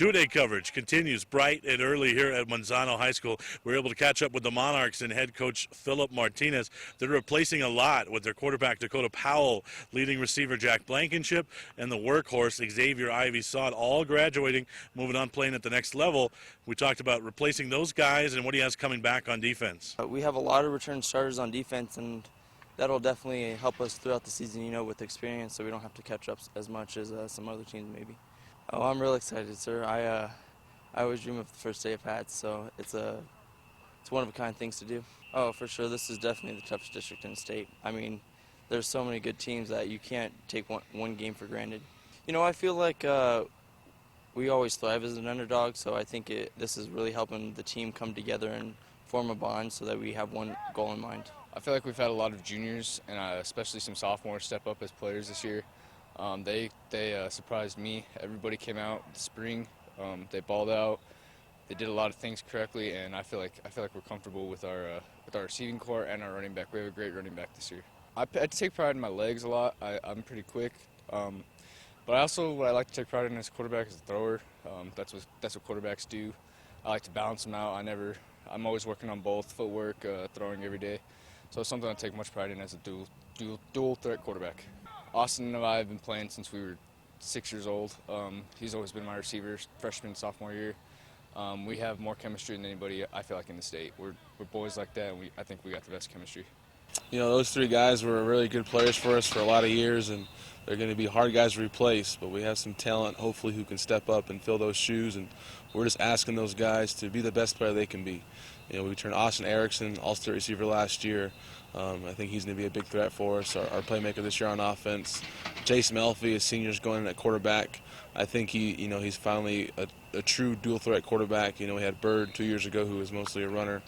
Two-day coverage continues bright and early here at Manzano High School. We're able to catch up with the Monarchs and head coach Philip Martinez. They're replacing a lot with their quarterback Dakota Powell, leading receiver Jack Blankenship, and the workhorse Xavier Ivy-Sod, all graduating, moving on, playing at the next level. We talked about replacing those guys and what he has coming back on defense. We have a lot of return starters on defense, and that'll definitely help us throughout the season, with experience, so we don't have to catch up as much as some other teams maybe. Oh, I'm real excited, sir. I always dream of the first day of Pats, so it's one of a kind things to do. Oh, for sure, this is definitely the toughest district in the state. I mean, there's so many good teams that you can't take one game for granted. I feel like we always thrive as an underdog, so I think this is really helping the team come together and form a bond so that we have one goal in mind. I feel like we've had a lot of juniors and especially some sophomores step up as players this year. They surprised me. Everybody came out in the spring. They balled out. They did a lot of things correctly, and I feel like we're comfortable with our receiving core and our running back. We have a great running back this year. I take pride in my legs a lot. I'm pretty quick, but what I like to take pride in as a quarterback is a thrower. That's what quarterbacks do. I like to balance them out. I'm always working on both footwork, throwing every day. So it's something I take much pride in as a dual threat quarterback. Austin and I have been playing since we were 6 years old. He's always been my receiver, freshman, sophomore year. We have more chemistry than anybody, I feel like, in the state. We're boys like that, and I think we got the best chemistry. Those three guys were really good players for us for a lot of years, and they're going to be hard guys to replace, but we have some talent, hopefully, who can step up and fill those shoes, and we're just asking those guys to be the best player they can be. We turned Austin Erickson, all-state receiver last year. I think he's going to be a big threat for us, our playmaker this year on offense. Jace Melfi, a senior's going in at quarterback. I think he's finally a true dual-threat quarterback. We had Bird 2 years ago, who was mostly a runner.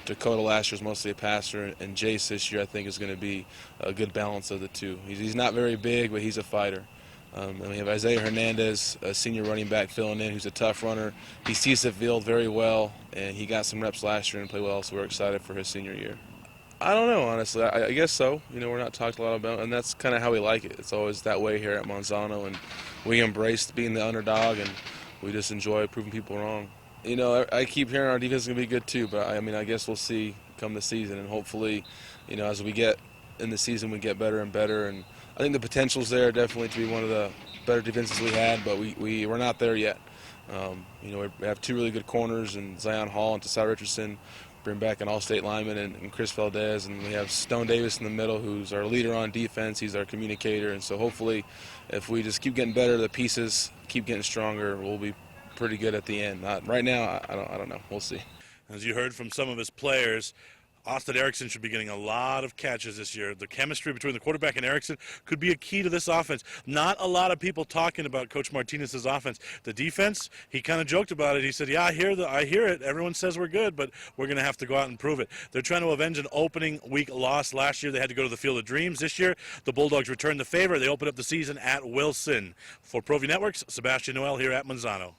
Dakota last year was mostly a passer, and Jace this year I think is going to be a good balance of the two. He's not very big, but he's a fighter. And we have Isaiah Hernandez, a senior running back, filling in, who's a tough runner. He sees the field very well, and he got some reps last year and played well, so we're excited for his senior year. I don't know, honestly. I guess so. We're not talked a lot about, and that's kind of how we like it. It's always that way here at Manzano, and we embrace being the underdog, and we just enjoy proving people wrong. I keep hearing our defense is going to be good too, but I guess we'll see come the season, and hopefully, as we get in the season, we get better and better, and I think the potential's there definitely to be one of the better defenses we had, but we're not there yet. We have two really good corners in Zion Hall and Tesai Richardson, bring back an all-state lineman and Chris Valdez, and we have Stone Davis in the middle, who's our leader on defense. He's our communicator, and so hopefully if we just keep getting better, the pieces keep getting stronger, we'll be pretty good at the end. Right now, I don't know. We'll see. As you heard from some of his players, Austin Erickson should be getting a lot of catches this year. The chemistry between the quarterback and Erickson could be a key to this offense. Not a lot of people talking about Coach Martinez's offense. The defense, he kind of joked about it. He said, yeah, I hear it. Everyone says we're good, but we're going to have to go out and prove it. They're trying to avenge an opening week loss. Last year they had to go to the Field of Dreams. This year the Bulldogs return the favor. They open up the season at Wilson. For Proview Networks, Sebastian Noel here at Manzano.